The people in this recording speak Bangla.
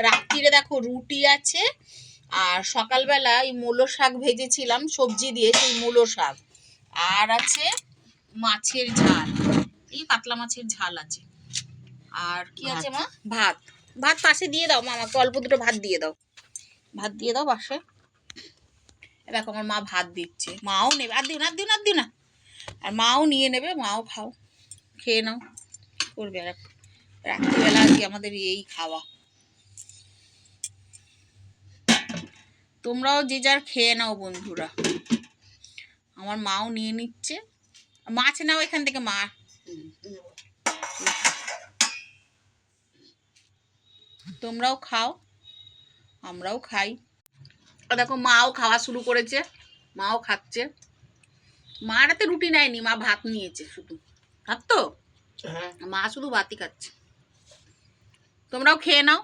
রাত্রিরে দেখো রুটি আছে, আর সকালবেলা এই মূলো শাক ভেজেছিলাম সবজি দিয়ে, সেই মূলো শাক, আর আছে মাছের ঝাল, এই কাতলা মাছের ঝাল আছে। আর কি আছে মা? ভাত। ভাত পাশে দিয়ে দাও মা, আমাকে অল্প দুটো ভাত দিয়ে দাও, ভাত দিয়ে দাও পাশে। দেখো আমার মা ভাত দিচ্ছে, মাও নেবে, আর দিও না, দিও না, দিও না, আর মাও নিয়ে নেবে, মাও খাও, খেয়ে নাও। করবে আর রাত্রিবেলা আজকে আমাদের এই খাওয়া। তোমরাও যে যার খেয়ে নাও বন্ধুরা। আমার মাও নিয়ে নিচ্ছে। মাছ নাও এখান থেকে মা। তোমরাও খাও, আমরাও খাই। দেখো মাও খাওয়া শুরু করেছে, মাও খাচ্ছে। মা রাতে রুটি নেয়নি, মা ভাত নিয়েছে শুধু ভাত, তো মা শুধু ভাতই খাচ্ছে। তোমরাও খেয়ে নাও।